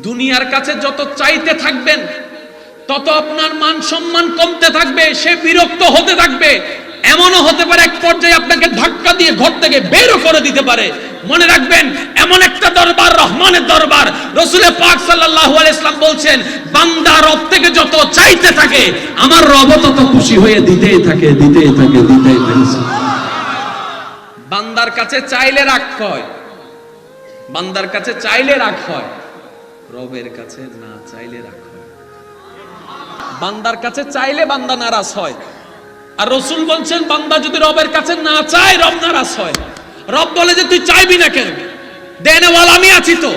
দুনিয়ার কাছে যত চাইতে থাকবেন তত আপনার মান সম্মান কমতে থাকবে, সে বিরক্ত হতে থাকবে। এমনও হতে পারে এক পর্যায়ে আপনাকে ধাক্কা দিয়ে ঘর থেকে বেরও করে দিতে পারে। মনে রাখবেন, এমন একটা দরবার রহমানের দরবার। রাসূল পাক সাল্লাল্লাহু আলাইহি ওয়াসাল্লাম বলছেন, বান্দা রব থেকে যত চাইতে থাকে আমার রব তত খুশি হয়ে দিতেই থাকে, দিতেই থাকে, দিতেই থাকে। বান্দার কাছে চাইলে রাগ হয়, বান্দার কাছে চাইলে রাগ হয়, রবের কাছে না চাইলে রাগ হয়। বান্দার কাছে চাইলে বান্দা নারাজ হয়, আর রাসূল বলছেন বান্দা যদি রবের কাছে না চায় রব নারাজ হয়। রব বলে যে তুই চাইবি না কেন, দেনেওয়ালা আমি আছি তো,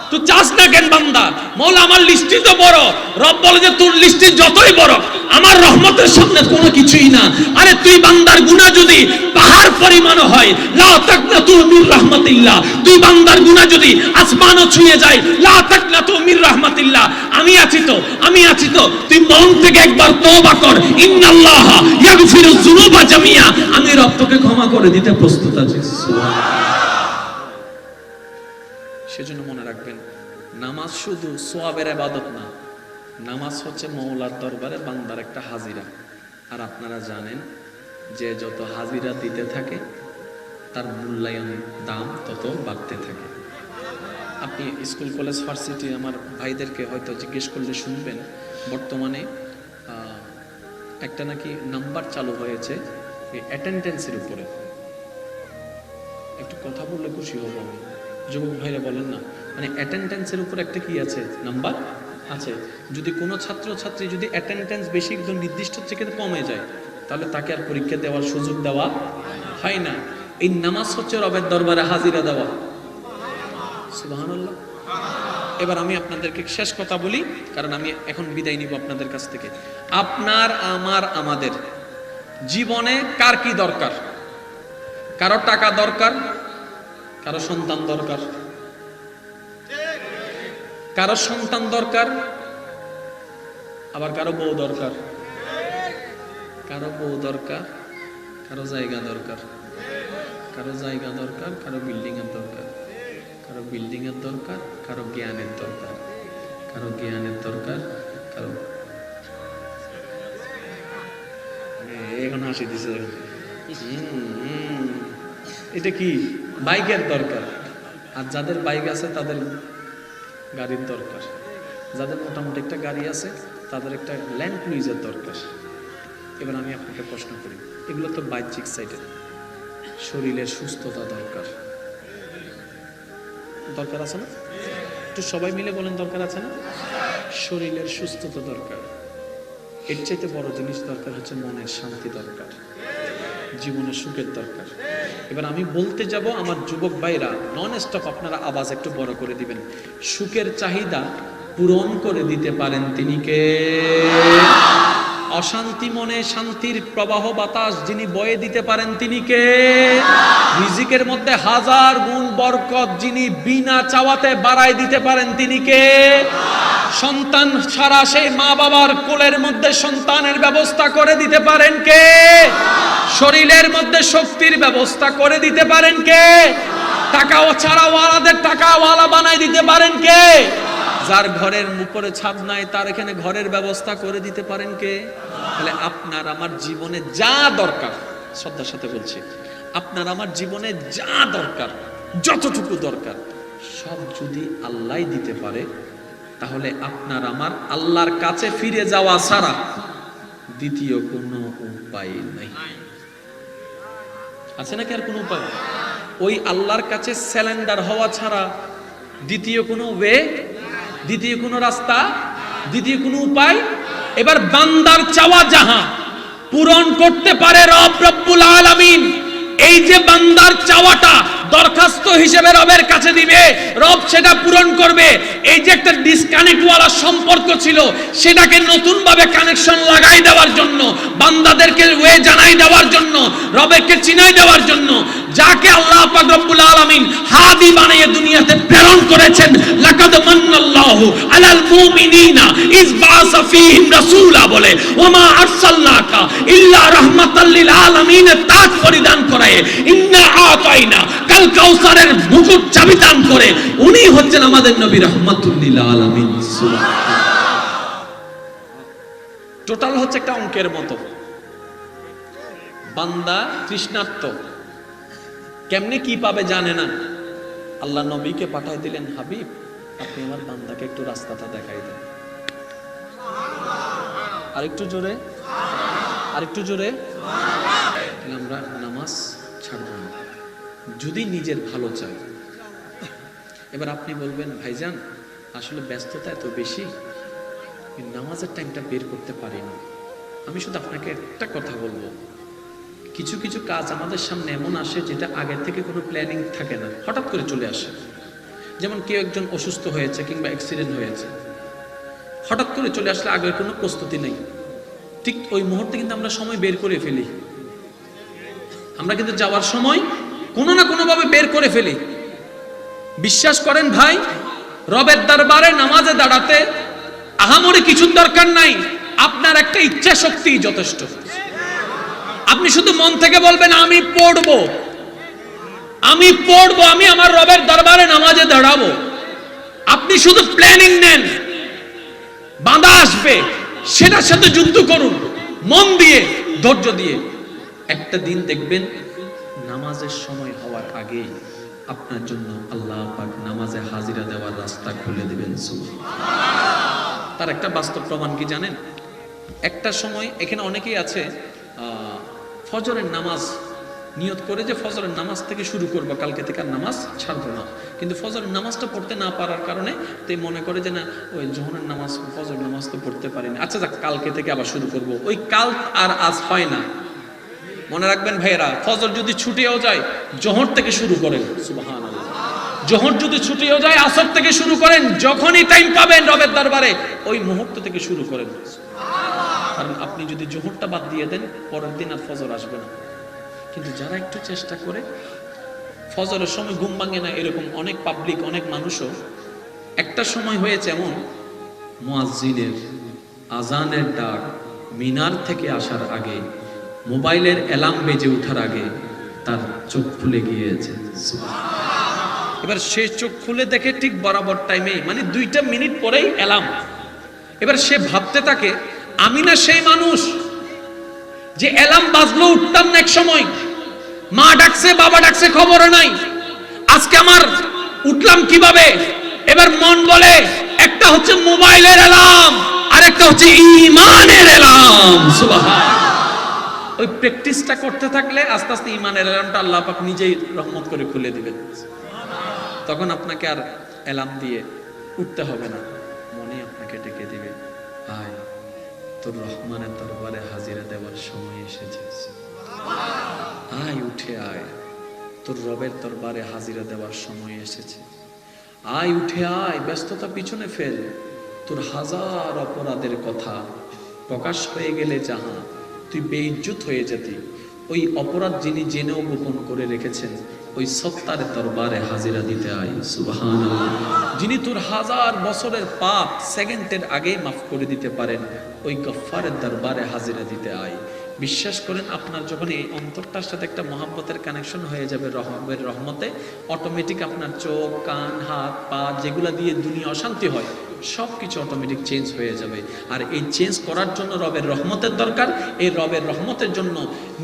তুই চাস না কেন বান্দা? মওলা আমার লিস্টি তো বড়। রব বলে যে তোর লিস্টি যতই বড় আমার রহমতের সামনে কোনো কিছুই না। আরে তুই বান্দার গুনাহ যদি পাহাড় পরিমাণও হয়, লা তাকনাতু মির রাহমাতিল্লাহ, তুই বান্দার গুনাহ যদি আসমানও ছুঁয়ে যায়, লা তাকনাতু মির রাহমাতিল্লাহ, আমি আছি তো, আমি আছি তো। তুই মন থেকে একবার তওবা কর, ইন্নাল্লাহা ইয়াগফিরুয যুনুবা জামিয়া, আমি রব তোকে ক্ষমা করে দিতে প্রস্তুত আছি। সুবহানাল্লাহ। সেজন্য মনে রাখবেন, নামাজ শুধু সোয়াবের ইবাদত না, নামাজ হচ্ছে মওলার দরবারে বান্দার একটা হাজিরা। আর আপনারা জানেন যে যত হাজিরা দিতে থাকে তার মূল্যায়ন দাম তত বাড়তে থাকে। আপনি স্কুল কলেজ ভার্সিটি আমার ভাইদেরকে হয়তো জিজ্ঞেস করলে শুনবেন, বর্তমানে একটা নাকি নাম্বার চালু হয়েছে অ্যাটেন্ডেন্সের উপরে। একটু কথা বললে খুশি হব আমি। যুবক ভাইরা বলেন না, মানে অ্যাটেন্ডেন্সের উপর একটা কি আছে, নাম্বার আছে। যদি কোনো ছাত্রছাত্রী যদি অ্যাটেন্ডেন্স বেশি একদম নির্দিষ্ট থেকে কমে যায়, তাহলে তাকে আর পরীক্ষা দেওয়ার সুযোগ দেওয়া হয় না। এই নামাজ হচ্ছে রবের দরবারে হাজিরা দেওয়া। সুবহানাল্লাহ। এবার আমি আপনাদেরকে শেষ কথা বলি, কারণ আমি এখন বিদায় নিব আপনাদের কাছ থেকে। আপনার, আমার, আমাদের জীবনে কার কি দরকার? কারো টাকা দরকার, কারো সন্তান দরকার, কারো সন্তান দরকার, আবার কারো বউ দরকার, কারো বউ দরকার, কারো জায়গা দরকার, কারো জায়গা দরকার, কারো বিল্ডিং এর দরকার, কারো বিল্ডিং এর দরকার, কারো জ্ঞানের দরকার, কারো জ্ঞানের দরকার, কারো এখন হাসি দিছে। এটা কি? বাইকের দরকার। আর যাদের বাইক আছে তাদের গাড়ির দরকার, যাদের মোটামুটি একটা গাড়ি আছে তাদের একটা ল্যান্ড ক্রুইজার দরকার। এবার আমি আপনাকে প্রশ্ন করি, এগুলো তো বাহ্যিক সাইডে। শরীরের সুস্থতা দরকার, দরকার আছে না? একটু সবাই মিলে বলেন, দরকার আছে না? শরীরের সুস্থতা দরকার। এর চাইতে বড় জিনিস দরকার হচ্ছে মনের শান্তি দরকার, জীবনের সুখের দরকার। এবার আমি বলতে যাব, আমার যুবক ভাইরা নন স্টপ আপনারা আওয়াজ একটু বড় করে দিবেন। সুখের চাহিদা পূরণ করে দিতে পারেন তিনি কে? অশান্তি মনে শান্তির প্রবাহ বাতাস যিনি বয়ে দিতে পারেন তিনি কে? রিজিকের মধ্যে হাজার গুণ বরকত যিনি বিনা চাওয়াতে বাড়ায় দিতে পারেন তিনি কে? সন্তান ছাড়া সেই মা বাবার কোলের মধ্যে সন্তানের ব্যবস্থা করে দিতে পারেন কে? শরীরের মধ্যে শক্তির ব্যবস্থা করে দিতে পারেন কে? টাকা ছাড়া ওয়ালাদের টাকাওয়ালা বানাই দিতে পারেন কে? যার ঘরের উপরে ছাদ নাই তার এখানে ঘরের ব্যবস্থা করে দিতে পারেন কে? তাহলে আপনার আমার জীবনে যা দরকার, শ্রদ্ধার সাথে বলছি, আপনার আমার জীবনে যা দরকার, যতটুকু দরকার সব যদি আল্লাহ দিতে পারে, তাহলে আপনার আমার আল্লাহর কাছে ফিরে যাওয়া ছাড়া দ্বিতীয় কোনো উপায় নাই। আছে নাকি আর কোনো উপায়? ওই আল্লাহর কাছে স্যালেন্ডার হওয়া ছাড়া দ্বিতীয় কোনো ওয়ে, দ্বিতীয় কোনো রাস্তা, দ্বিতীয় কোনো উপায়। এবার বান্দার চাওয়া যাহা পূরণ করতে পারে রব রব্বুল আলামিন। এই যে বান্দার চাওয়াটা দরখাস্ত হিসেবে রবের কাছে দিবে, রব সেটা পূরণ করবে। এই যে একটা ডিসকানেক্ট ওয়ালা সম্পর্ক ছিল, সেটাকে নতুন ভাবে কানেকশন লাগাই দেওয়ার জন্য, বান্দাদেরকে ওয়ে জানাই দেওয়ার জন্য, রবেরকে চিনাই দেওয়ার জন্য, যাকে আল্লাহ পাক রব্বুল আলামিন হাদি বানিয়ে দুনিয়াতে প্রেরণ করেছেন। লাকাদ মান্নাল্লাহু আলাল মুমিনিনা ইজ বাআসা ফীহিম রাসূলা বলে, ওমা আরসালনাকা ইল্লা রাহমাতাল লিল আলামিন তাজ পরিধান করায়, ইন্না আতাইনা কাল কাউসারের মুকুট চাবি দান করে উনি হচ্ছেন আমাদের নবী রাহমাতুল লিল আলামিন। সুবহানাল্লাহ। টোটাল হচ্ছে একটা অঙ্কের মতো। বান্দা তৃষ্ণার্ত, কেমনে কি পাবে জানে না। আল্লাহ নবীকে পাঠায় দিলেন, হাবিব আপনি আমার বান্দাকে একটু রাস্তাটা দেখাই দেন। আরেকটু জোরে, আরেকটু জোরে। আমরা নামাজ ছাড়ব না যদি নিজের ভালো চাই। এবার আপনি বলবেন, ভাইজান আসলে ব্যস্ততা এত বেশি, নামাজের টাইমটা বের করতে পারি না। আমি শুধু আপনাকে একটা কথা বলবো, কিছু কিছু কাজ আমাদের সামনে এমন আসে যেটা আগের থেকে কোনো প্ল্যানিং থাকে না, হঠাৎ করে চলে আসে। যেমন কেউ একজন অসুস্থ হয়েছে কিংবা অ্যাক্সিডেন্ট হয়েছে, হঠাৎ করে চলে আসলে আগের কোনো প্রস্তুতি নেই, ঠিক ওই মুহূর্তে কিন্তু আমরা সময় বের করে ফেলি। আমরা কিন্তু যাওয়ার সময় কোনো না কোনো ভাবে বের করে ফেলি। বিশ্বাস করেন ভাই, রবের দরবারে নামাজে দাঁড়াতে আহামরি কিছুর দরকার নাই, আপনার একটা ইচ্ছা শক্তি যথেষ্ট। আপনি শুধু মন থেকে বলবেন আমি পড়বো, আমি পড়বো, আমি আমার রবের দরবারে নামাজে দাঁড়াবো। আপনি শুধু প্ল্যানিং নেন, বাধা আসবে সেটার সাথে যুদ্ধ করুন মন দিয়ে, ধৈর্য দিয়ে। একটা দিন দেখবেন নামাজের সময় হওয়ার আগেই আপনার জন্য আল্লাহ পাক নামাজে হাজিরা দেওয়ার রাস্তা খুলে দিবেন। সুবহানাল্লাহ। তার একটা বাস্তব প্রমাণ কি জানেন? একটা সময় এখানে অনেকেই আছে ফজরের নামাজ নিয়ত করে যে ফজরের নামাজ থেকে শুরু করবো, কালকে থেকে আর নামাজ ছাড়বো না, কিন্তু ফজরের নামাজটা পড়তে না পারার কারণে তাই মনে করে যে না ওই জোহরের নামাজ, ফজর নামাজ তো পড়তে পারিনি, আচ্ছা যাক কালকে থেকে আবার শুরু করব। ওই কাল আর আজ হয় না। মনে রাখবেন ভাইয়েরা, ফজর যদি ছুটিও যায় জোহর থেকে শুরু করেন। সুবহানাল্লাহ। জোহর যদি ছুটিও যায় আসর থেকে শুরু করেন, যখনই টাইম পাবেন রবের দরবারে ওই মুহূর্ত থেকে শুরু করেন। কারণ আপনি যদি জোহরটা বাদ দিয়ে দেন পরের দিন আর ফজর আসবে না। কিন্তু যারা একটু চেষ্টা করে, ফজরের সময় ঘুম ভাঙে না এরকম অনেক পাবলিক, অনেক মানুষও একটা সময় হয়েছে এমন, মুয়াজ্জিনের আজানের ডাক মিনার থেকে আসার আগে, মোবাইলের অ্যালার্ম বেজে ওঠার আগে তার চোখ খুলে গিয়েছে। এবার সে চোখ খুলে দেখে ঠিক বরাবর টাইমে, মানে 2 মিনিট পরেই অ্যালার্ম। এবার সে ভাবতে থাকে, আমি না সেই মানুষ যে অ্যালার্ম বাজলো উঠতাম না এক সময়, মা ডাকছে বাবা ডাকছে খবরও নাই, আজকে আমার উঠলাম কিভাবে? এবার মন বলে একটা হচ্ছে মোবাইলের অ্যালার্ম আর একটা হচ্ছে ঈমানের অ্যালার্ম। সুবহানাল্লাহ। ওই প্র্যাকটিসটা করতে থাকলে আস্তে আস্তে ঈমানের অ্যালার্মটা আল্লাহ পাক নিজেই রহমত করে খুলে দিবেন। তখন আপনাকে আর অ্যালার্ম দিয়ে উঠতে হবে না, মনে আপনাকে ডেকে দিবে, আয় তোর রহমানের দরবারে হাজিরা দেওয়ার সময় এসেছে, আয় উঠে আয়, তোর রবের দরবারে হাজিরা দেওয়ার সময় এসেছে, আয় উঠে আয়, ব্যস্ততা পিছনে ফেল, তোর হাজার অপরাধের কথা প্রকাশ হয়ে গেলে যাহা তুই বেইজ্জত হয়ে যেতি, ওই অপরাধ যিনি জেনেও গোপন করে রেখেছেন ওই সত্তার দরবারে হাজিরা দিতে আয়। সুবহানাল্লাহ। যিনি তোর হাজার বছরের পাপ সেকেন্ডের আগেই মাফ করে দিতে পারেন, ওই গফফারের দরবারে হাজিরা দিতে আয়। বিশ্বাস করেন, আপনার যখন এই অন্তরটার সাথে একটা মহাব্বতের কানেকশন হয়ে যাবে রবের রহমতে, অটোমেটিক আপনার চোখ কান হাত পা যেগুলা দিয়ে দুনিয়া অশান্তি হয় সব কিছু অটোমেটিক চেঞ্জ হয়ে যাবে। আর এই চেঞ্জ করার জন্য রবের রহমতের দরকার। এই রবের রহমতের জন্য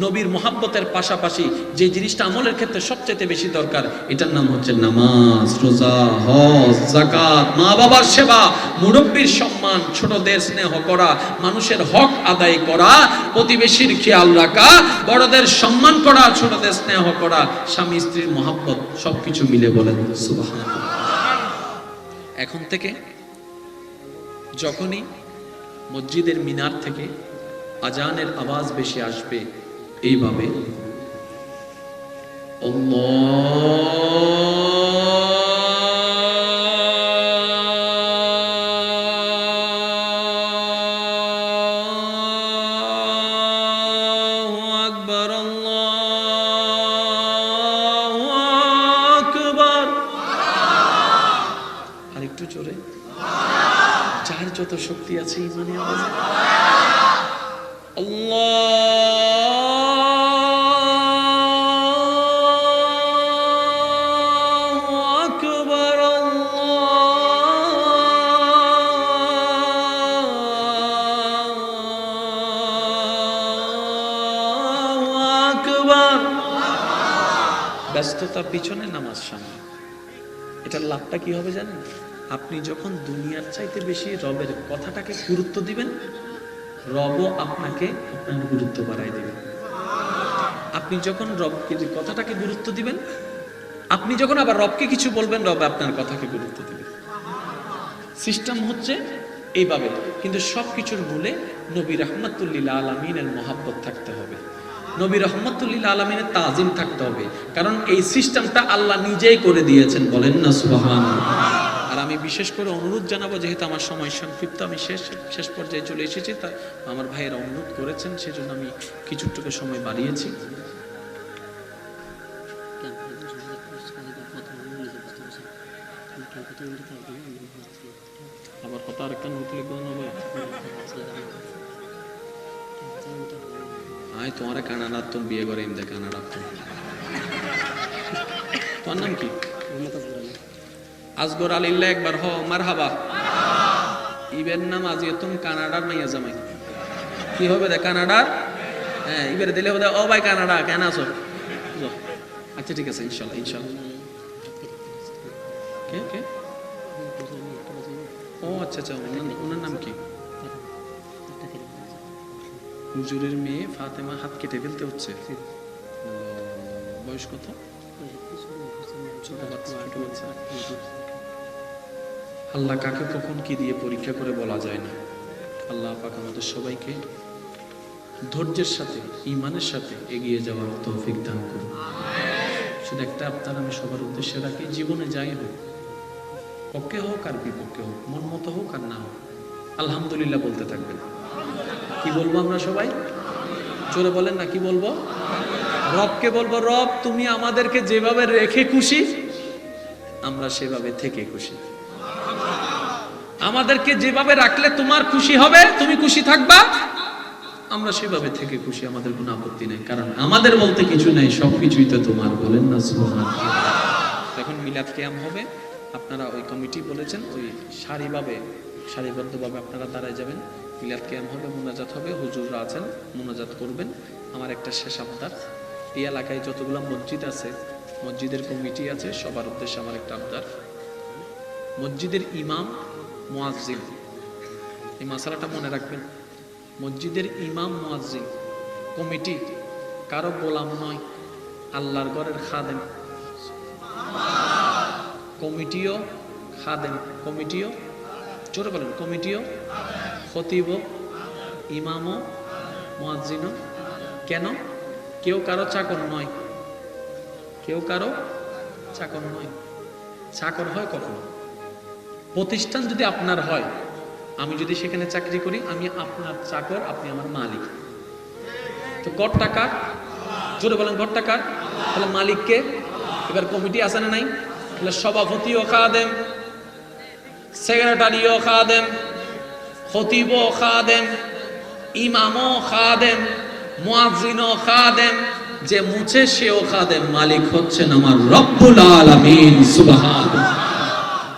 নবীর মহাব্বতের পাশাপাশি যে জিনিসটা আমলের ক্ষেত্রে সবচেয়ে বেশি দরকার, এটার নাম হচ্ছে নামাজ, রোজা, হজ, যাকাত, মা বাবার সেবা, মুরব্বীর সম্মান, ছোটদের স্নেহ করা, মানুষের হক আদায় করা, প্রতিবেশীর খেয়াল রাখা, বড়দের সম্মান করা, ছোটদের স্নেহ করা, স্বামী স্ত্রীর মহাব্বত, সবকিছু মিলে বলেন সুবহানাল্লাহ। এখন থেকে যখনই মসজিদের মিনার থেকে আজানের আওয়াজ বেশি আসবে, এইভাবে আল্লাহু আকবার, আল্লাহু আকবার, আর একটু জোরে, যার যত শক্তি আছে ইমানে আওয়াজ, আল্লাহু আকবার, আল্লাহু ব্যস্ততা পিছনে, নামাজ সামনে। এটার লাভটা কি হবে জানেন? আপনি যখন দুনিয়ার চাইতে বেশি রবের কথাটাকে গুরুত্ব দিবেন, রবও আপনাকে আপনার গুরুত্ব বাড়াই দিবেন। আপনি যখন রবকে কথাটাকে গুরুত্ব দিবেন, আপনি যখন আবার রবকে কিছু বলবেন, রব আপনার কথাকে গুরুত্ব দিবেন। সিস্টেম হচ্ছে এইভাবে। কিন্তু সবকিছুর মূলে নবী রাহমাতুল্লিল আলামিনের মহাব্বত থাকতে হবে, নবী রাহমাতুল্লিল আলামিনের তাজিম থাকতে হবে। কারণ এই সিস্টেমটা আল্লাহ নিজেই করে দিয়েছেন, বলেন না সুবহানাল্লাহ। আর আমি বিশেষ করে অনুরোধ জানাবো, যেহেতু আমার সময় সংক্ষিপ্ত, আমি শেষ পর্যায়ে চলে এসেছি, তা আমার ভাইয়েরা অনুরোধ করেছেন, সেজন্য আমি কিছুটুকু সময় বাড়িয়েছি। আবার কথা আরেকটা নোট লিখবো না ভাই? আয় তোমার কানাডার তো বিয়ে করে এমনি কানাডার তো। তোমার নাম কি? আসগর আলিল্লাহ একবার হ মারহাবা। ইবের নাম আজিয়ে তুমি কানাডার মাইয়া জামাই কি হবে দে কানাডার? হ্যাঁ, ইবের দিলে হবে ও ভাই কানাডা কেন আছো? আচ্ছা ঠিক আছে, ইনশাল্লাহ ইনশাল্লাহ। কে কে? ও আচ্ছা আচ্ছা, ওনার নাম কি? হুজুরের মেয়ে ফাতেমা হাত কেটে ফেলতে হচ্ছে। বয়স কত? আল্লাহ কাকে কখন কি দিয়ে পরীক্ষা করে বলা যায় না। আল্লাহ পাক আমাদের সবাইকে ধৈর্যের সাথে, ঈমানের সাথে এগিয়ে যাওয়ার তৌফিক দান করুন। শুধু একটা আপনার আমি সবার উদ্দেশ্যে রাখি, জীবনে যাই হোক, পক্ষে হোক আর বিপক্ষে হোক, মন মতো হোক আর না হোক, আলহামদুলিল্লাহ বলতে থাকবেন। কি বলবো আমরা সবাই? জোরে বলেন না, কি বলবো? রবকে বলবো, রব তুমি আমাদেরকে যেভাবে রেখে খুশি, আমরা সেভাবে থেকে খুশি। আমাদেরকে যেভাবে রাখলে তোমার খুশি হবে, তুমি খুশি থাকবা, আমরা সেভাবে থেকে খুশি, আমাদের কোনো আপত্তি নেই। কারণ আমাদের বলতে কিছু নেই, সবকিছুই তো তোমার, বলেন না সুবহানাল্লাহ। এখন মিলাদ কিয়াম হবে, আপনারা ওই কমিটি বলেছেন, ওই সারিবদ্ধভাবে আপনারা দাঁড়ায় যাবেন। মিলাদ কিয়াম হবে, মুনাজাত হবে, হুজুররা আছেন, মুনাজাত করবেন। আমার একটা শেষ আবদার, এই এলাকায় যতগুলো মসজিদ আছে, মসজিদের কমিটি আছে, সবার উদ্দেশ্যে আমার একটা আবদার, মসজিদের ইমাম মুয়াজ্জিন, এই মাসালাটা মনে রাখবেন। মসজিদের ইমাম মুয়াজ্জিন কমিটি কারো গোলাম নয়, আল্লাহর ঘরের খাদেম। কমিটিও খাদেম, কমিটিও, জোরে বলেন, কমিটিও, খতিবও, ইমামও, মুয়াজ্জিনও। কেন? কেউ কারো চাকর নয়, কেউ কারো চাকর নয়। চাকর হয় কখন? প্রতিষ্ঠান যদি আপনার হয়, আমি যদি সেখানে চাকরি করি, আমি আপনার চাকর, আপনি আমার মালিক। তো ঘরটা কার? জোরে বলেন, ঘরটা কার? তাহলে মালিককে। এবার কমিটি আছে না নাই? তাহলে সভাপতিও খাদেম, সেক্রেটারিও খাদেম, খতিবও খাদেম, ইমামও খাদেম, মুয়াজ্জিনও খাদেম, যে মুছে সেও খাদেম। মালিক হচ্ছেন আমার রব্বুল আলামিন, সুবহানাল্লাহ।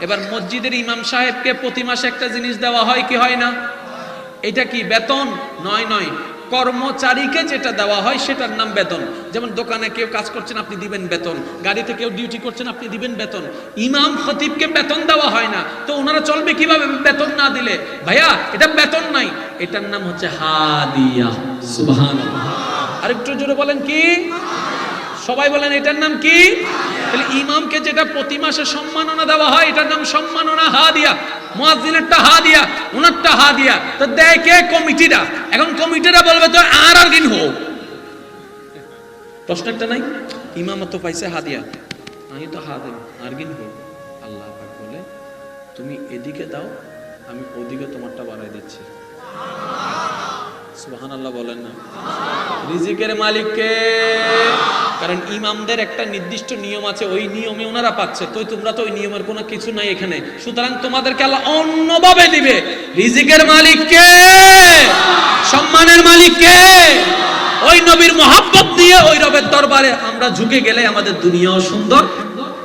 এবার মসজিদের ইমাম সাহেবকে প্রতি মাসে একটা জিনিস দেওয়া হয় কি হয় না? এটা কি বেতন? নয় নয়, কর্মচারীকে যেটা দেওয়া হয় সেটার নাম বেতন। যেমন দোকানে কেউ কাজ করছেন, আপনি দিবেন বেতন। গাড়িতে কেউ ডিউটি করছেন, আপনি দিবেন বেতন। ইমাম খতিবকে বেতন দেওয়া হয় না, তো ওনারা চলবে কিভাবে বেতন না দিলে? ভাইয়া এটা বেতন নাই, এটার নাম হচ্ছে হাদিয়া। সুবহানাল্লাহ। আরেকটু জোরে বলেন, কি? সবাই বলেন, এটার নাম কি? তাহলে ইমামকে যেটা প্রতি মাসে সম্মাননা দেওয়া হয়, এটার নাম সম্মাননা, হাদিয়া। মুয়াজ্জিনেরটা হাদিয়া, ওনারটা হাদিয়া। তো দেয় কে? কমিটিরা। এখন কমিটিরা বলবে তো আর দিন হোক, প্রশ্ন একটা নাই? ইমামত তো পাইছে হাদিয়া, আমি তো হাদিয়া, আর দিন হোক। আল্লাহ পাক বলে, তুমি এদিকে দাও, আমি ওদিকে তোমারটা বাড়াই দিচ্ছি। সুবহানাল্লাহ বলেন না? রিজিকের মালিক কে? কারণ ইমামদের একটা নির্দিষ্ট নিয়ম আছে, ওই নিয়মে ওনারা পাচ্ছে, তো তোমরা তো ওই নিয়মের কোনো কিছু নাই এখানে, সুতরাং তোমাদেরকে আল্লাহ অন্যভাবে দিবে। রিজিকের মালিক কে? সম্মানের মালিক কে? ওই নবীর মহব্বত দিয়ে ওই রবের দরবারে আমরা ঝুঁকে গেলে আমাদের দুনিয়াও সুন্দর,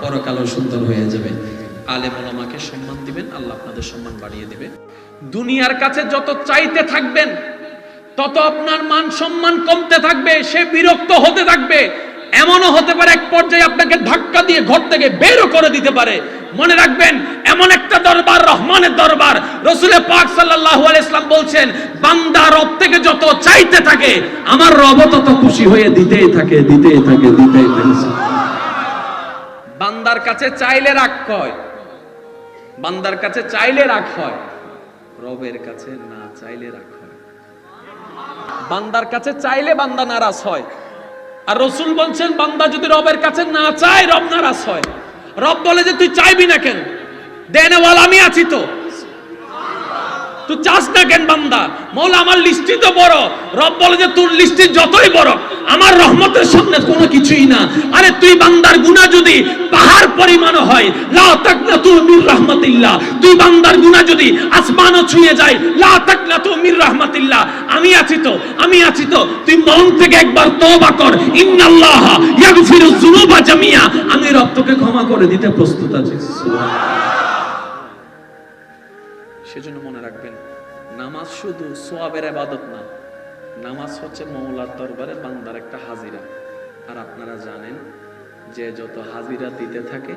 পরকালও সুন্দর হয়ে যাবে। আলেম ওলামাকে সম্মান দিবেন, আল্লাহ আপনাদের সম্মান বাড়িয়ে দিবে। দুনিয়ার কাছে যত চাইতে থাকবেন, তত আপনার মান সম্মান কমতে থাকবে, সে বিরক্ত হতে থাকবে। এমনও হতে পারে এক পর্যায়ে আপনাকে ধাক্কা দিয়ে ঘর থেকে বেরও করে দিতে পারে। মনে রাখবেন, এমন একটা দরবার রহমানের দরবার। রাসূল পাক সাল্লাল্লাহু আলাইহি ওয়াসাল্লাম বলছেন, বান্দা রব থেকে যত চাইতে থাকে আমার রব তত খুশি হয়ে দিতেই থাকে, দিতেই থাকে, দিতেই থাকে। বান্দার কাছে চাইলে রাগ হয়, বান্দার কাছে চাইলে রাগ হয়, রবের কাছে না চাইলে রাগ হয়। বান্দার কাছে চাইলে বান্দা নারাজ হয়, আর রাসূল বলছেন বান্দা যদি রবের কাছে না চায় রব নারাজ হয়। রব বলে যে তুই চাইবি না কেন, দেনেওয়ালা আমি আছি তো, তুই চাস না কেন বান্দা? মওলা আমার লিস্টি তো বড়। রব বলে যে তোর লিস্টি যতই বড় আমার রহমতের সামনে কোনো কিছুই না। আরে তুই বান্দার গুনাহ যদি পাহাড় পরিমাণ হয়, লা তাকনাতু মির রাহমাতিল্লাহ, তুই বান্দার গুনাহ যদি আসমানও ছুঁয়ে যায়, লা তাকনাতু মির রাহমাতিল্লাহ, আমি আছি তো, আমি আছি তো, তুই মন থেকে একবার তওবা কর। ইন্নাল্লাহা ইয়াগফিরুয যুনুবা জামিয়া, আমি রব তোকে ক্ষমা করে দিতে প্রস্তুত আছি। সুবহানাল্লাহ। সেজন্য মনে রাখবেন, নামাজ শুধু সোয়াবের ইবাদত না, নামাজ হচ্ছে মওলার দরবারে বান্দার একটা হাজিরা। আর আপনারা জানেন যে যত হাজিরা দিতে থাকে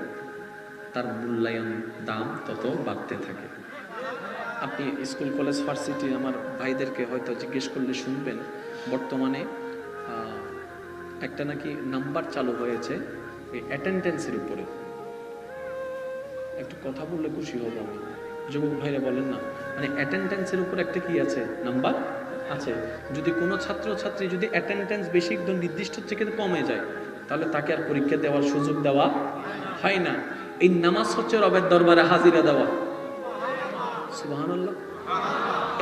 তার মূল্যায়ন দাম তত বাড়তে থাকে। আপনি স্কুল কলেজ ভার্সিটি আমার ভাইদেরকে হয়তো জিজ্ঞেস করলে শুনবেন, বর্তমানে একটা নাকি নাম্বার চালু হয়েছে এই অ্যাটেন্ডেন্সের উপরে। একটু কথা বললে খুশি হব আমি। যুবক ভাইরা বলেন না, মানে অ্যাটেন্ডেন্সের উপর একটা কি আছে, নাম্বার আছে। যদি কোনো ছাত্র ছাত্রী যদি অ্যাটেন্ডেন্স বেশি একদম নির্দিষ্ট থেকে কমে যায়, তাহলে তাকে আর পরীক্ষা দেওয়ার সুযোগ দেওয়া হয় না। এই নামাজ হচ্ছে রবের দরবারে হাজিরা দেওয়া। সুবহানাল্লাহ।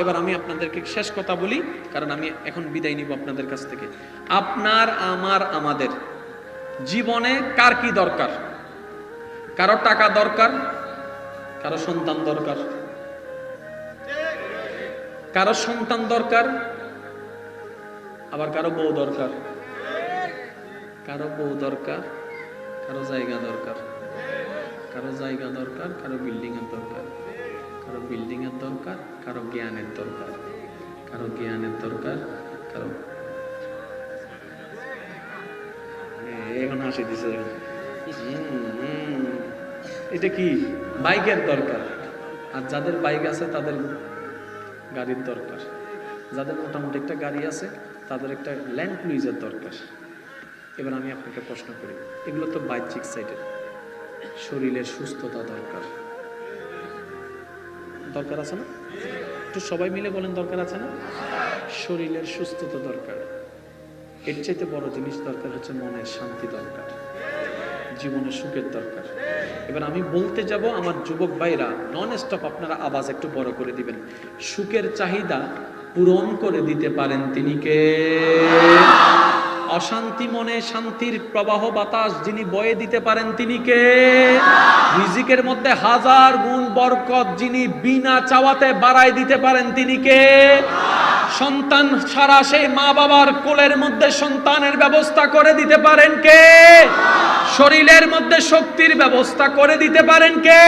এবার আমি আপনাদেরকে শেষ কথা বলি, কারণ আমি এখন বিদায় নিব আপনাদের কাছ থেকে। আপনার, আমার, আমাদের জীবনে কার কি দরকার? কারো টাকা দরকার, কারো সন্তান দরকার, কারো সন্তান দরকার, আবার কারো বউ দরকার, কারো বউ দরকার, কারো জায়গা দরকার, কারো জায়গা দরকার, কারো বিল্ডিং এর দরকার, কারো বিল্ডিং এর দরকার, কারো জ্ঞানের দরকার, কারো জ্ঞানের দরকার, কারো এখন হাসি দিছে। এটা কি? বাইকের দরকার। আর যাদের বাইক আছে তাদের গাড়ির দরকার, যাদের মোটামুটি একটা গাড়ি আছে তাদের একটা ল্যান্ড ক্রুইজার দরকার। এবার আমি আপনাকে প্রশ্ন করি, এগুলো তো বাহ্যিক সাইডের। শরীরের সুস্থতা দরকার, দরকার আছে না? একটু সবাই মিলে বলেন, দরকার আছে না? শরীরের সুস্থতা দরকার। এর চাইতে বড় জিনিস দরকার হচ্ছে মনের শান্তি দরকার, জীবনের সুখের দরকার। এবার আমি বলতে যাব, আমার যুবক ভাইরা নন স্টপ আপনারা আওয়াজ একটু বড় করে দিবেন। সুখের চাহিদা পূরণ করে দিতে পারেন তিনি কে? অশান্তি মনে শান্তির প্রবাহ বাতাস যিনি বয়ে দিতে পারেন তিনি কে? রিজিকের মধ্যে হাজার গুণ বরকত যিনি বিনা চাওয়াতে বাড়ায় দিতে পারেন তিনি কে? সন্তান ছাড়া সেই মা বাবার কোলের মধ্যে সন্তানের ব্যবস্থা করে দিতে পারেন কে? শরীরের মধ্যে শক্তির ব্যবস্থা করে দিতে পারেন কে?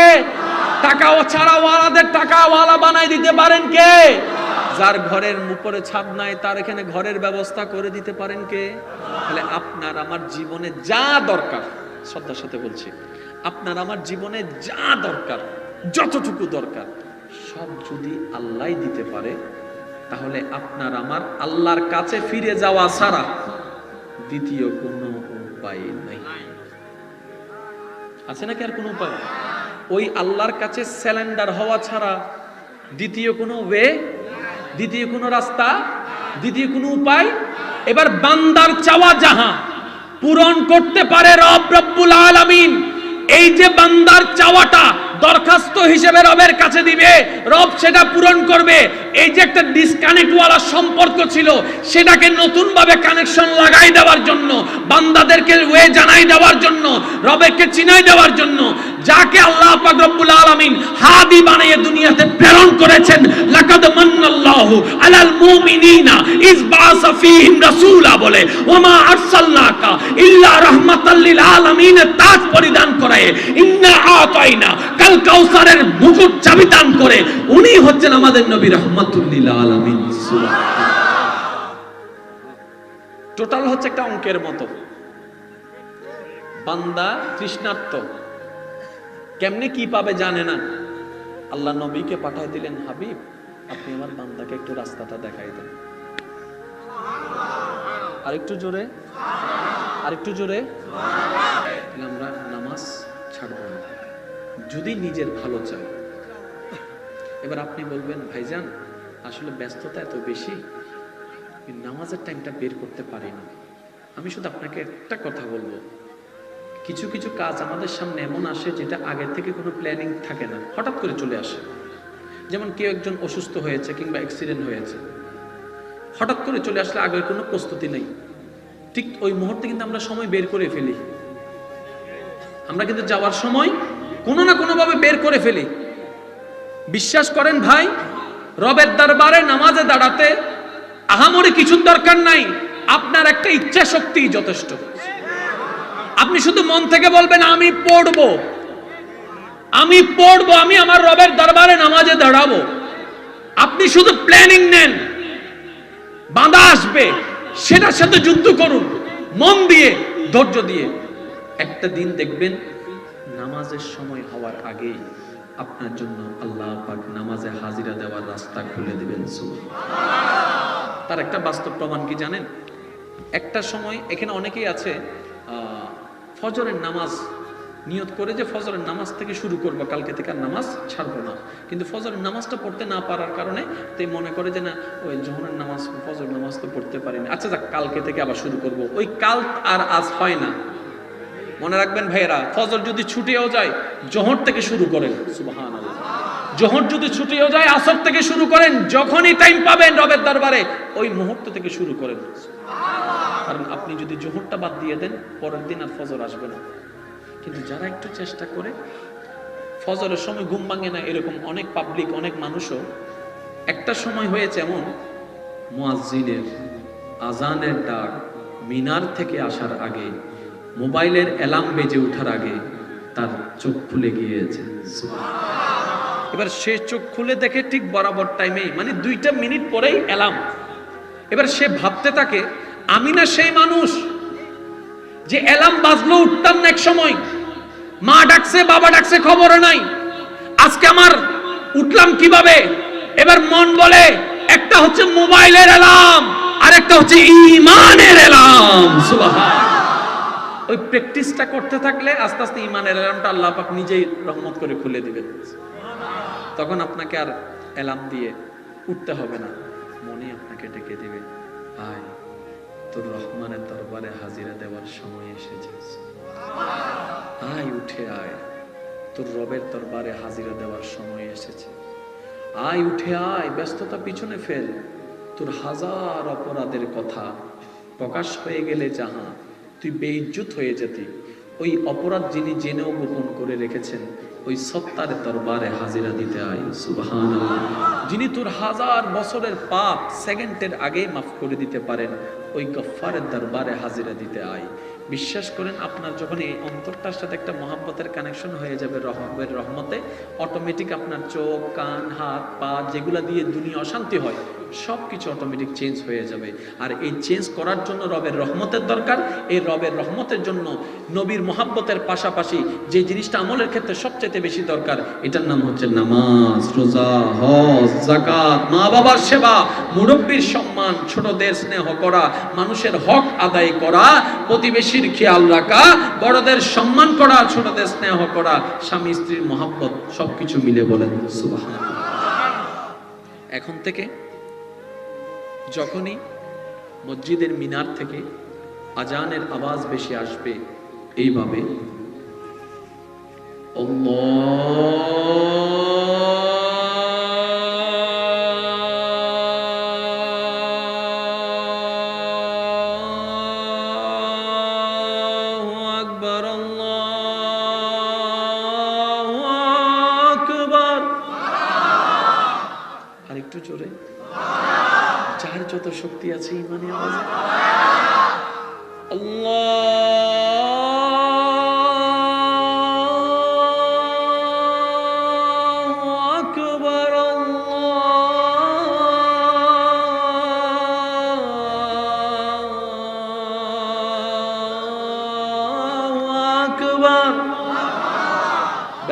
টাকা ছাড়া ওয়ালাদের টাকাওয়ালা বানাই দিতে পারেন কে? যার ঘরের উপরে ছাদ নাই তার এখানে ঘরের ব্যবস্থা করে দিতে পারেন কে? তাহলে আপনার আমার জীবনে যা দরকার, শ্রদ্ধার সাথে বলছি, আপনার আমার জীবনে যা দরকার, যতটুকু দরকার সব যদি আল্লাহ দিতে পারে, তাহলে আপনার আমার আল্লাহর কাছে ফিরে যাওয়া ছাড়া দ্বিতীয় কোনো উপায় নাই। আছে নাকি আর কোনো উপায়? ওই আল্লাহর কাছে স্যালেন্ডার হওয়া ছাড়া দ্বিতীয় কোনো ওয়ে, দ্বিতীয় কোনো রাস্তা, দ্বিতীয় কোনো উপায়। এবার বান্দার চাওয়া যাহা পূরণ করতে পারে রব রব্বুল আলামিন, এই যে বান্দার চাওয়াটা দরখাস্ত হিসেবে রবের কাছে দিবে, রব সেটা পূরণ করবে। এই যে একটা ডিসকানেক্ট ওয়ালা সম্পর্ক ছিল, সেটাকে নতুন ভাবে কানেকশন লাগাই দেওয়ার জন্য, বান্দাদেরকে ওয়ে জানাই দেওয়ার জন্য, রবেরকে চিনাই দেওয়ার জন্য, যাকে আল্লাহ পাক রব্বুল আলামিন হাদি বানিয়ে দুনিয়াতে প্রেরণ করেছেন। লাকাদ মান্নাল্লাহু আলাল মুমিনিনা ইজ বাআসা ফীহিম রাসূলা বলে, ওমা আরসালনাকা ইল্লা রাহমাতাল লিল আলামিন তাজ পরিধান করায়, ইন্না আতাইনা কাল কাউসারের মুকুট চাবি দান করে, উনি হচ্ছেন আমাদের নবী রাহমাতুল লিল আলামিন। সুবহানাল্লাহ। টোটাল হচ্ছে একটা অঙ্কের মতো। বান্দা তৃষ্ণার্ত, কেমনে কি পাবে জানে না। আল্লাহ নবীকে পাঠায় দিলেন, হাবিব আপনি আমার বান্দাকে একটু রাস্তাটা দেখাই দেন। আরেকটু জোরে, আরেকটু জোরে। আমরা নামাজ ছাড়ব না যদি নিজের ভালো চাই। এবার আপনি বলবেন, ভাইজান আসলে ব্যস্ততা এত বেশি, নামাজের টাইমটা বের করতে পারি না। আমি শুধু আপনাকে একটা কথা বলবো, কিছু কিছু কাজ আমাদের সামনে এমন আসে যেটা আগে থেকে কোনো প্ল্যানিং থাকে না, হঠাৎ করে চলে আসে। যেমন কেউ একজন অসুস্থ হয়েছে কিংবা অ্যাক্সিডেন্ট হয়েছে, হঠাৎ করে চলে আসলে আগের কোনো প্রস্তুতি নেই, ঠিক ওই মুহূর্তে কিন্তু আমরা সময় বের করে ফেলি। আমরা কিন্তু যাওয়ার সময় কোনো না কোনো ভাবে বের করে ফেলি। বিশ্বাস করেন ভাই, রবের দরবারে নামাজে দাঁড়াতে আহামরি কিছুর দরকার নাই, আপনার একটা ইচ্ছা শক্তি যথেষ্ট। আপনি শুধু মন থেকে বলবেন আমি পড়বো, আমি পড়বো, আমি আমার রবের দরবারে নামাজে দাঁড়াবো। আপনি শুধু প্ল্যানিং নেন, বাধা আসবে সেটার সাথে যুদ্ধ করুন মন দিয়ে, ধৈর্য দিয়ে। একটা দিন দেখবেন নামাজের সময় হওয়ার আগেই আপনার জন্য আল্লাহ পাক নামাজে হাজিরা দেওয়ার রাস্তা খুলে দিবেন। তার একটা বাস্তব প্রমাণ কি জানেন? একটা সময় এখানে অনেকেই আছে ফজরের নামাজ নিয়ত করে যে ফজরের নামাজ থেকে শুরু করবো, কালকে থেকে আর নামাজ ছাড়বো না, কিন্তু ফজরের নামাজটা পড়তে না পারার কারণে তো মনে করে যে না ওই জোহরের নামাজ ফজর নামাজ তো পড়তে পারিনি, আচ্ছা যাক কালকে থেকে আবার শুরু করব। ওই কাল আর আজ হয় না। মনে রাখবেন ভাইয়েরা, ফজর যদি ছুটিও যায় জোহর থেকে শুরু করেন, সুবহানাল্লাহ। জোহর যদি ছুটিও যায় আসর থেকে শুরু করেন, যখনই টাইম পাবেন রবের দরবারে ওই মুহূর্ত থেকে শুরু করেন। কারণ আপনি যদি জোহরটা বাদ দিয়ে দেন পরের দিন আর ফজর আসবে না। কিন্তু যারা একটু চেষ্টা করে, ফজরের সময় ঘুম ভাঙে না এরকম অনেক পাবলিক, অনেক মানুষও একটা সময় হয়েছে এমন, মুয়াজ্জিনের আজানের ডাক মিনার থেকে আসার আগে, মোবাইলের অ্যালার্ম বেজে ওঠার আগে তার চোখ খুলে গিয়েছে। এবার সে চোখ খুলে দেখে ঠিক বরাবর টাইমেই, মানে 2টা মিনিট পরেই অ্যালার্ম। এবার সে ভাবতে থাকে, আমি না সেই মানুষ যে অ্যালার্ম বাজলো উঠতাম না এক সময়, মা ডাকছে বাবা ডাকছে খবর নাই, আজকে আমার উঠলাম কিভাবে? এবার মন বলে একটা হচ্ছে মোবাইলের অ্যালার্ম আর একটা হচ্ছে ঈমানের অ্যালার্ম। সুবহানাল্লাহ। ওই প্র্যাকটিসটা করতে থাকলে আস্তে আস্তে ঈমানের অ্যালার্মটা আল্লাহ পাক নিজেই রহমত করে খুলে দিবেন। তখন আপনাকে আর অ্যালার্ম দিয়ে উঠতে হবে না, মনে আপনাকে ডেকে দিবে, আয় তোর রহমানের দরবারে হাজিরা দেওয়ার সময় এসেছে, আয় উঠে আয়, তোর রবের দরবারে হাজিরা দেওয়ার সময় এসেছে, আয় উঠে আয়, ব্যস্ততা পিছনে ফেল, তোর হাজার অপরাধের কথা প্রকাশ হয়ে গেলে যাহা তুই বেইজ্জত হয়ে যেতি, ওই অপরাধ যিনি জেনেও গোপন করে রেখেছেন ওই সত্তার দরবারে হাজিরা দিতে আয়। সুবহানাল্লাহ। যিনি তোর হাজার বছরের পাপ সেকেন্ডের আগে মাফ করে দিতে পারেন ওই গফফারের দরবারে হাজিরা দিতে আয়। বিশ্বাস করেন, আপনার যখন এই অন্তরটার সাথে একটা মহাব্বতের কানেকশন হয়ে যাবে রবের রহমতে, অটোমেটিক আপনার চোখ কান হাত পা যেগুলা দিয়ে দুনিয়া অশান্তি হয় সব কিছু অটোমেটিক চেঞ্জ হয়ে যাবে। আর এই চেঞ্জ করার জন্য রবের রহমতের দরকার। এই রবের রহমতের জন্য নবীর মহাব্বতের পাশাপাশি যে জিনিসটা আমলের ক্ষেত্রে সবচেয়ে বেশি দরকার, এটার নাম হচ্ছে নামাজ, রোজা, হজ, যাকাত, মা বাবার সেবা, মুরব্বীর সম্মান, ছোটদের স্নেহ করা, মানুষের হক আদায় করা, প্রতিবেশীর খেয়াল রাখা, বড়দের সম্মান করা, ছোটদের স্নেহ করা, স্বামী স্ত্রীর মহাব্বত, সবকিছু মিলে বলেন সুবহানাল্লাহ। এখন থেকে যখনই মসজিদের মিনার থেকে আজানের আওয়াজ বেশি আসবে, এইভাবে আল্লাহু আকবার, আল্লাহু আকবার। আরেকটু জোরে, যার যত শক্তি আছে ইমানে আওয়াজে আল্লাহু আকবার, আল্লাহু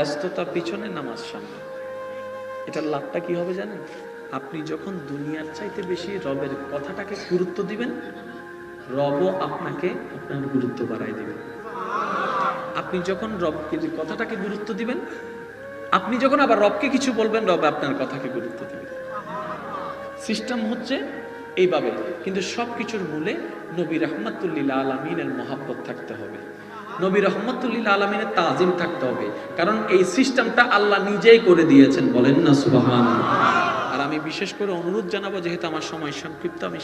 ব্যস্ততা পিছনে, নামাজ সামনে। এটার লাভটা কি হবে জানেন? আপনি যখন দুনিয়ার চাইতে বেশি রবের কথাটাকে গুরুত্ব দিবেন, রবও আপনাকে আপনার গুরুত্ব বাড়াই দিবেন। আপনি যখন রবের কথাটাকে গুরুত্ব দিবেন, আপনি যখন আবার রবকে কিছু বলবেন, রব আপনার কথাকে গুরুত্ব দিবেন। সিস্টেম হচ্ছে এইভাবে। কিন্তু সবকিছুর মূলে নবী রাহমাতুল্লিল আলামিনের মহাব্বত থাকতে হবে, নবী রাহমাতুল্লিল আলামিনের তাজিম থাকতে হবে। কারণ এই সিস্টেমটা আল্লাহ নিজেই করে দিয়েছেন, বলেন না সুবহানাল্লাহ। আর আমি বিশেষ করে অনুরোধ জানাবো, যেহেতু আমার সময় সংক্ষিপ্ত, আমি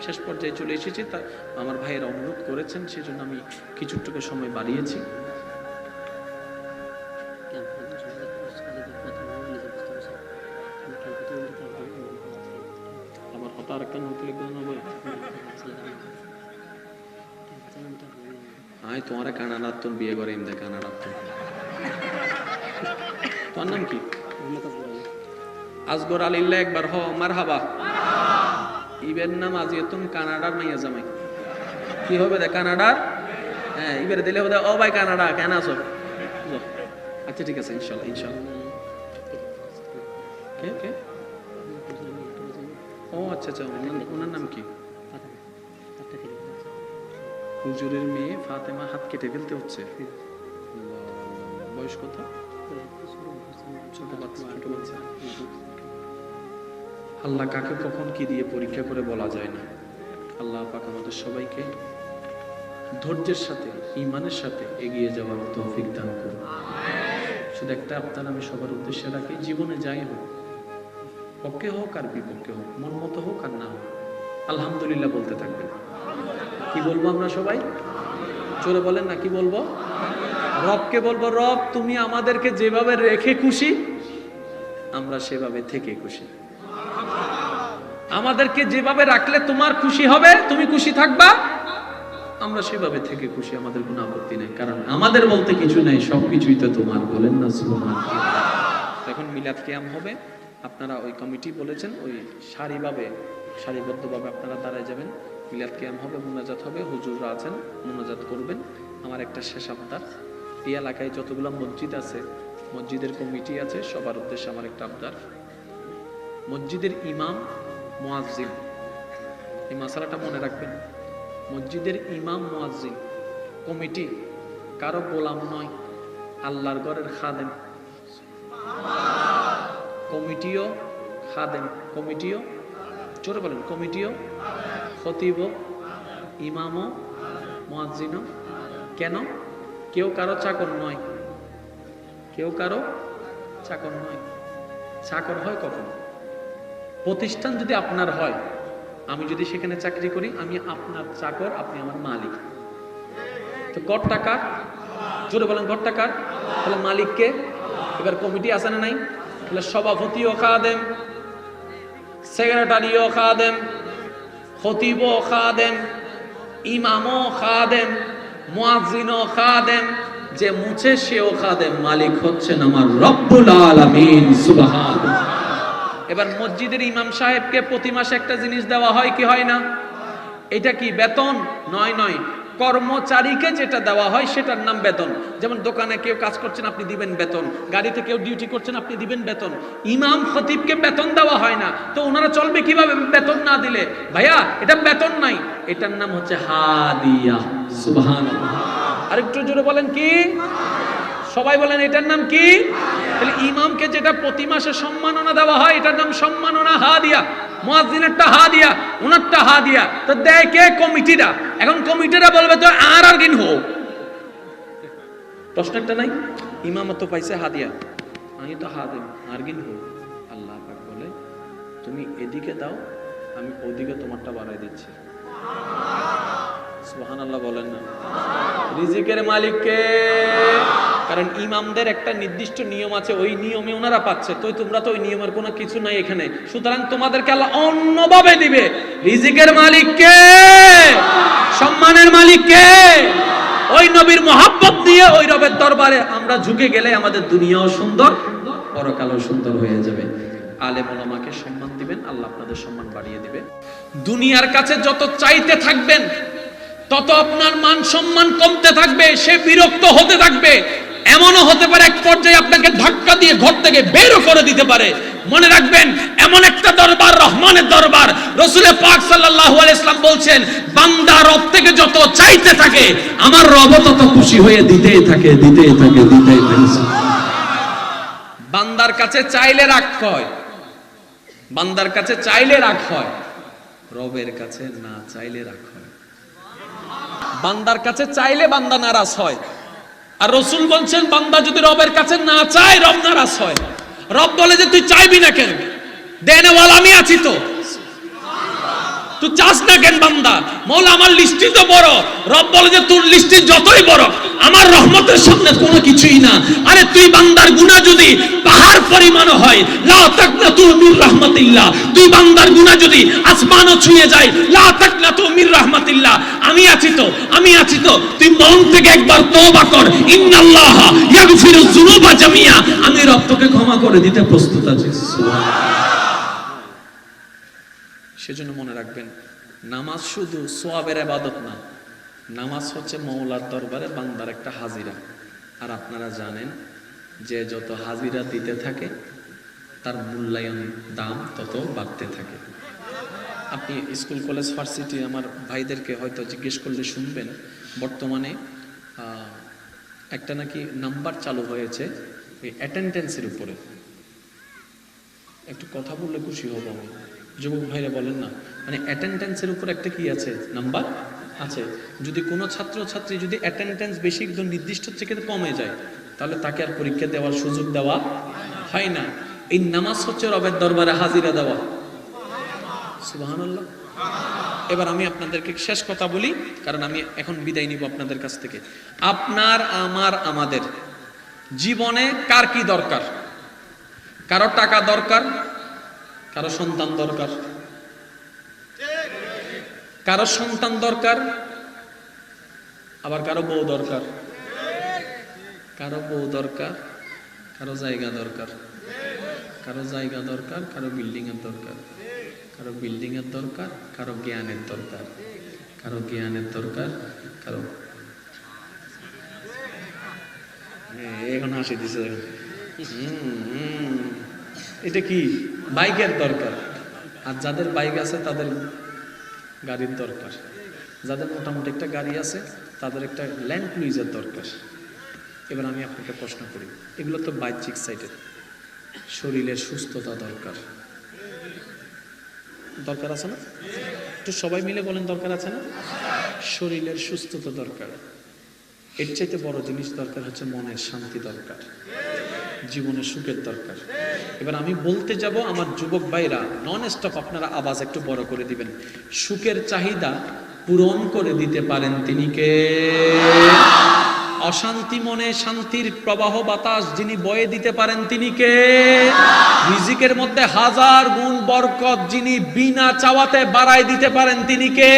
শেষ পর্যায়ে চলে এসেছি, তা আমার ভাইয়েরা অনুরোধ করেছেন, সেজন্য আমি কিছুটুকু সময় বাড়িয়েছি। আবার হঠাৎ আরেকটা নতুন হবে। আয় তোমার কানাডার তোর বিয়ে করে এমনি কানাডার তোর নাম কি? আসগর আলিল্লাহ একবার হ মারহাবা। ইবের নাম আজিয়তুন কানাডার মাইয়া জামাই। কি হবে দে কানাডার? হ্যাঁ ইবের দিলে হবে ও ভাই কানাডা কেন আছো? আচ্ছা ঠিক আছে, ইনশাআল্লাহ ইনশাআল্লাহ। কে কে? ও আচ্ছা আচ্ছা, ওনার নাম কি? হুজুরের মেয়ে ফাতেমা হাত কেটে ফেলতে হচ্ছে। বয়স কত? ছোট বাচ্চা। আল্লাহ কাকে কখন কি দিয়ে পরীক্ষা করে বলা যায় না। আল্লাহ পাক আমাদের সবাইকে ধৈর্যের সাথে, ঈমানের সাথে এগিয়ে যাওয়ার তৌফিক দান করুন। শুধু একটা আপনার আমি সবার উদ্দেশ্যে রাখি, জীবনে যাই হোক, পক্ষে হোক আর বিপক্ষে হোক, মন মতো হোক আর না হোক, আলহামদুলিল্লাহ বলতে থাকবেন। কি বলবো আমরা সবাই? চলে বলেন না, কি বলবো? রবকে বলবো, রব তুমি আমাদেরকে যেভাবে রেখে খুশি, আমরা সেভাবে থেকে খুশি। আমাদেরকে যেভাবে রাখলে তোমার খুশি হবে, তুমি খুশি থাকবা, আমরা সেভাবে থেকে খুশি, আমাদের কোনো আপত্তি নেই। কারণ আমাদের বলতে কিছু নেই, সবকিছুই তো তোমার, বলেন না সুবহানাল্লাহ। এখন মিলাদ কিয়াম হবে, আপনারা ওই কমিটি বলেছেন, ওই সারিবদ্ধভাবে আপনারা দাঁড়ায় যাবেন। মিলাদ কিয়াম হবে, মুনাজাত হবে, হুজুররা আছেন, মুনাজাত করবেন। আমার একটা শেষ আবদার, এই এলাকায় যতগুলো মসজিদ আছে, মসজিদের কমিটি আছে, সবার উদ্দেশ্যে আমার একটা আবদার, মসজিদের ইমাম মুয়াজ্জিন, এই মাসালাটা মনে রাখবেন। মসজিদের ইমাম মুয়াজ্জিন কমিটি কারো গোলাম নয়, আল্লাহর ঘরের খাদেম। কমিটিও খাদেম, কমিটিও, জোরে বলেন, কমিটিও, খতিবও, ইমামও, মুয়াজ্জিনও। কেন? কেউ কারো চাকর নয়, কেউ কারো চাকর নয়। চাকর হয় কখন? প্রতিষ্ঠান যদি আপনার হয়, আমি যদি সেখানে চাকরি করি, আমি আপনার চাকর, আপনি আমার মালিক। তো ঘরটা কার? জোরে বলেন, ঘরটা কার? তাহলে মালিককে। এবার কমিটি আছে না নাই? তাহলে সভাপতিও খাদেম, সেক্রেটারিও খাদেম, খতিবও খাদেম, ইমামও খাদেম, মুয়াজ্জিনও খাদেম, যে মুছে সেও খাদেম। মালিক হচ্ছেন আমার রব্বুল আলামিন, সুবহানাল্লাহ। এবার মসজিদের ইমাম সাহেবকে প্রতি মাসে একটা জিনিস দেওয়া হয় কি হয় না? এটা কি বেতন? নয়, কর্মচারীকে যেটা দেওয়া হয় সেটার নাম বেতন। যেমন দোকানে কেউ কাজ করছেন, আপনি দিবেন বেতন। গাড়িতে কেউ ডিউটি করছেন, আপনি দিবেন বেতন। ইমাম খতিবকে বেতন দেওয়া হয় না, তো ওনারা চলবে কিভাবে বেতন না দিলে? ভাইয়া এটা বেতন নাই, এটার নাম হচ্ছে হাদিয়া। সুবহানাল্লাহ। আরেকটু জোরে বলেন, কি? সবাই বলেন, এটার নাম কি? তাহলে ইমামকে যেটা প্রতি মাসে সম্মাননা দেওয়া হয়, এটার নাম সম্মাননা, হাদিয়া। মুয়াজ্জিনেরটা হাদিয়া, ওনারটা হাদিয়া। তো দেয় কে? কমিটিরা। এখন কমিটিরা বলবে তো আর কিন হোক, প্রশ্নটা নাই? ইমামত তো পাইছে হাদিয়া, আমি তো হাদিম, আর কিন হোক। আল্লাহ পাক বলে, তুমি এদিকে দাও, আমি ওদিকে তোমারটা বাড়াই দিচ্ছি। সুবহানাল্লাহ বলেন না? রিজিকের মালিক কে? কারণ ইমামদের একটা নির্দিষ্ট নিয়ম আছে, ওই নিয়মে ওনারা পাচ্ছে, তো তোমরা তো ওই নিয়মের কোনো কিছু নাই এখানে, সুতরাং তোমাদেরকে আল্লাহ অন্যভাবে দিবে। রিজিকের মালিক কে? সম্মানের মালিক কে? ওই নবীর মহব্বত দিয়ে ওই রবের দরবারে আমরা ঝুঁকে গেলে আমাদের দুনিয়াও সুন্দর, পরকালও সুন্দর হয়ে যাবে। আলেম ওলামাকে সম্মান দিবেন, আল্লাহ আপনাদের সম্মান বাড়িয়ে দিবে। দুনিয়ার কাছে যত চাইতে থাকবেন, তত আপনার মান সম্মান কমতে থাকবে, সে বিরক্ত হতে থাকবে। এমনও হতে পারে এক পর্যায়ে আপনাকে ধাক্কা দিয়ে ঘর থেকে বেরও করে দিতে পারে। মনে রাখবেন, এমন একটা দরবার রহমানের দরবার। রাসূল পাক সাল্লাল্লাহু আলাইহি ওয়াসাল্লাম বলছেন, বান্দা রব থেকে যত চাইতে থাকে আমার রব তত খুশি হয়ে দিতেই থাকে, দিতেই থাকে, দিতেই থাকে। বান্দার কাছে চাইলে রাগ হয়, বান্দার কাছে চাইলে রাগ হয়, রবের কাছে না চাইলে রাগ হয়। বান্দার কাছে চাইলে বান্দা নারাজ হয়, আর রাসূল বলছেন বান্দা যদি রবের কাছে না চায় রব নারাজ হয়। রব বলে যে তুই চাইবি না কেন, দেনেওয়ালা আমি আছি তো, তুই চাস না কেন বান্দা? মৌলা আমার লিস্টি তো বড়। রব বলে যে তোর লিস্টি যতই বড় আমার রহমতের সামনে কোনো কিছুই না। আরে তুই বান্দার গুনাহ যদি পাহাড় পরিমাণ হয়, লা তাকনাতু মির রাহমাতিল্লাহ, তুই বান্দার গুনাহ যদি আসমানও ছুঁয়ে যায়, লা তাকনাতু মির রাহমাতিল্লাহ, আমি আছি তো, আমি আছি তো, তুই মন থেকে একবার তওবা কর। ইন্নাল্লাহা ইয়াগফিরুয যুনুবা জামিয়া, আমি রব তোকে ক্ষমা করে দিতে প্রস্তুত আছি। সুবহানাল্লাহ। সেজন্য মনে রাখবেন, নামাজ শুধু সোয়াবের ইবাদত না, নামাজ হচ্ছে মওলার দরবারে বান্দার একটা হাজিরা। আর আপনারা জানেন যে যত হাজিরা দিতে থাকে তার মূল্যায়ন দাম তত বাড়তে থাকে। আপনি স্কুল কলেজ ভার্সিটি আমার ভাইদেরকে হয়তো জিজ্ঞেস করলে শুনবেন, বর্তমানে একটা নাকি নাম্বার চালু হয়েছে এই অ্যাটেন্ডেন্সের উপরে। একটু কথা বললে খুশি হব আমি। যুবক ভাইরা বলেন না, মানে অ্যাটেন্ডেন্সের উপর একটা কি আছে, নাম্বার আছে। যদি কোনো ছাত্র ছাত্রী যদি অ্যাটেন্ডেন্স বেশি একদম নির্দিষ্ট থেকে কমে যায়, তাহলে তাকে আর পরীক্ষা দেওয়ার সুযোগ দেওয়া হয় না। এই নামাজ হচ্ছে রবের দরবারে হাজিরা দেওয়া। সুবহানাল্লাহ। এবার আমি আপনাদেরকে শেষ কথা বলি, কারণ আমি এখন বিদায় নিব আপনাদের কাছ থেকে। আপনার, আমার, আমাদের জীবনে কার কি দরকার? কারো টাকা দরকার, কারো সন্তান দরকার, কারো সন্তান দরকার, আবার কারো বউ দরকার, কারো বউ দরকার, কারো জায়গা দরকার, কারো জায়গা দরকার, কারো বিল্ডিং এর দরকার, কারো বিল্ডিং এর দরকার, কারো জ্ঞানের দরকার, কারো জ্ঞানের দরকার, কারো এখন হাসি দিছে। এটা কি? বাইকের দরকার। আর যাদের বাইক আছে তাদের গাড়ির দরকার, যাদের মোটামুটি একটা গাড়ি আছে তাদের একটা ল্যান্ড ক্রুইজার দরকার। এবার আমি আপনাকে প্রশ্ন করি, এগুলো তো বাহ্যিক সাইডে, শরীরের সুস্থতা দরকার, দরকার আছে না? একটু সবাই মিলে বলেন, দরকার আছে না? শরীরের সুস্থতা দরকার। এর চাইতে বড় জিনিস দরকার হচ্ছে মনের শান্তি দরকার, জীবনের সুখের দরকার। এবার আমি বলতে যাব, আমার যুবক ভাইরা নন স্টপ আপনারা আওয়াজ একটু বড় করে দিবেন। সুখের চাহিদা পূরণ করে দিতে পারেন তিনি কে? অশান্তি মনে শান্তির প্রবাহ বাতাস যিনি বয়ে দিতে পারেন তিনি কে? রিজিকের মধ্যে হাজার গুণ বরকত যিনি বিনা চাওয়াতে বাড়ায় দিতে পারেন তিনি কে?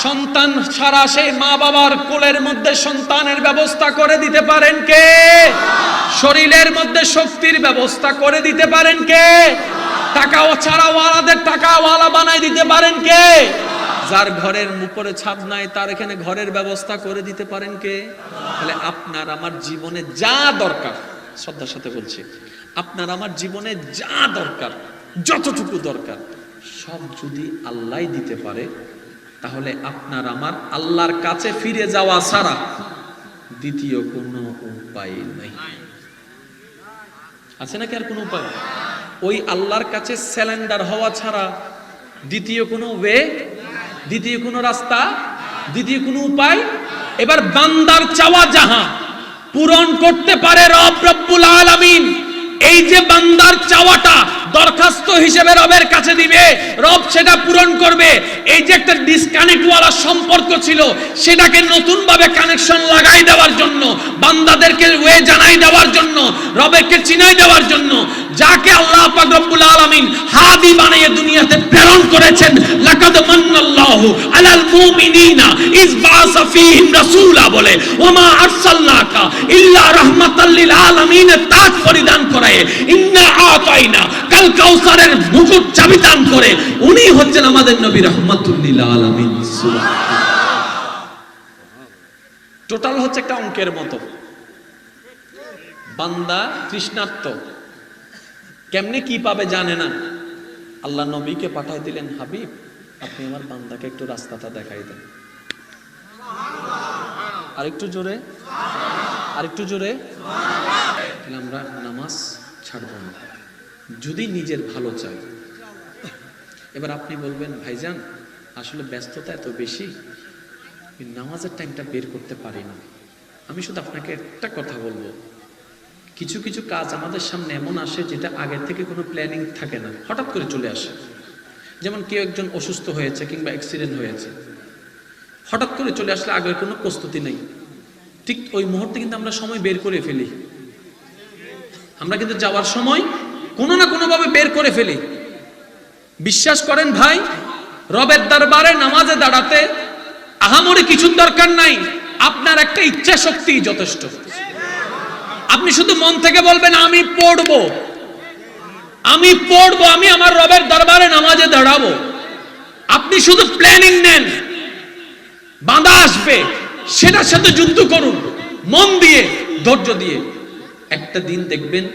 সন্তান ছাড়া সেই মা বাবার কোলের মধ্যে সন্তানের ব্যবস্থা করে দিতে পারেন কে? শরীরের মধ্যে শক্তির ব্যবস্থা করে দিতে পারেন কে? টাকা ছাড়া ওয়ালাদের টাকাওয়ালা বানাই দিতে পারেন কে? যার ঘরের উপরে ছাদ নাই তার এখানে ঘরের ব্যবস্থা করে দিতে পারেন কে? তাহলে আপনার আমার জীবনে যা দরকার, শ্রদ্ধার সাথে বলছি, আপনার আমার জীবনে যা দরকার, যতটুকু দরকার সব যদি আল্লাহ দিতে পারে, তাহলে আপনার আমার আল্লাহর কাছে ফিরে যাওয়া ছাড়া দ্বিতীয় কোনো উপায় নাই। আছে নাকি আর কোনো উপায়? ওই আল্লাহর কাছে স্যালেন্ডার হওয়া ছাড়া দ্বিতীয় কোনো ওয়ে, দ্বিতীয় কোনো রাস্তা, দ্বিতীয় কোনো উপায়। এবার বান্দার চাওয়া যাহা পূরণ করতে পারে রব রব্বুল আলামিন। এই যে বান্দার চাওয়াটা দরখাস্ত হিসেবে রবের কাছে দিবে, রব সেটা পূরণ করবে। এই যে একটা ডিসকানেক্ট ওয়ালা সম্পর্ক ছিল, সেটাকে নতুন ভাবে কানেকশন লাগাই দেওয়ার জন্য, বান্দাদেরকে ওয়ে জানাই দেওয়ার জন্য, রবেরকে চিনাই দেওয়ার জন্য, যাকে আল্লাহ পাক রব্বুল আলামিন হাদি বানিয়ে দুনিয়াতে প্রেরণ করেছেন। লাকাদ মান্নাল্লাহু আলাল মুমিনিনা ইজ বাআসা ফীহিম রাসূলা বলে, ওমা আরসালনাকা ইল্লা রাহমাতাল লিল আলামিন তাজ পরিধান করায়, ইন্না আতাইনা কাল কাউসারের মুকুট চাবি দান করে, উনি হচ্ছেন আমাদের নবী রাহমাতুল লিল আলামিন। সুবহানাল্লাহ। টোটাল হচ্ছে একটা অঙ্কের মতো। বান্দা তৃষ্ণার্ত, কেমনে কি পাবে জানে না। আল্লাহ নবীকে পাঠাই দিলেন, হাবিব আপনি আমার বান্দাকে একটু রাস্তাটা দেখাই দেন। আরেকটু জোরে, আরেকটু জোরে। আমরা নামাজ ছাড়ব না যদি নিজের ভালো চাই। এবার আপনি বলবেন, ভাইজান আসলে ব্যস্ততা এত বেশি, নামাজের টাইমটা বের করতে পারি না। আমি শুধু আপনাকে একটা কথা বলবো, কিছু কিছু কাজ আমাদের সামনে এমন আসে যেটা আগের থেকে কোনো প্ল্যানিং থাকে না, হঠাৎ করে চলে আসে। যেমন কেউ একজন অসুস্থ হয়েছে কিংবা অ্যাক্সিডেন্ট হয়েছে, হঠাৎ করে চলে আসলে আগের কোনো প্রস্তুতি নেই, ঠিক ওই মুহূর্তে কিন্তু আমরা সময় বের করে ফেলি। আমরা কিন্তু যাওয়ার সময় কোনো না কোনোভাবে বের করে ফেলি। বিশ্বাস করেন ভাই, রবের দরবারে নামাজে দাঁড়াতে আহামরি কিছুর দরকার নাই, আপনার একটা ইচ্ছা শক্তি যথেষ্ট। আপনি শুধু মন থেকে বলবেন আমি পড়বো, আমি পড়বো, আমি আমার রবের দরবারে নামাজে দাঁড়াবো। আপনি শুধু প্ল্যানিং নেন, বাধা আসবে সেটার সাথে যুদ্ধ করুন মন দিয়ে, ধৈর্য দিয়ে। একটা দিন দেখবেন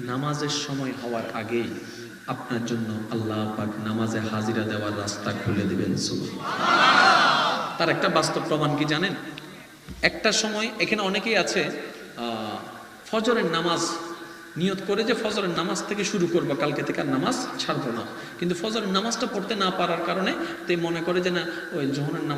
নামাজের সময় হওয়ার আগেই আপনার জন্য আল্লাহ পাক নামাজে হাজিরা দেওয়ার রাস্তা খুলে দিবেন। সুবহানাল্লাহ। তার একটা বাস্তব প্রমাণ কি জানেন? একটা সময় এখানে অনেকেই আছে ফজরের নামাজ নিয়ত করে যে ফজরের নামাজ থেকে শুরু করবো, কালকে থেকে আর নামাজ ছাড়বো না, কিন্তু ফজরের নামাজটা পড়তে না পারার কারণে মনে করে যে না ওই জোহরের নামাজ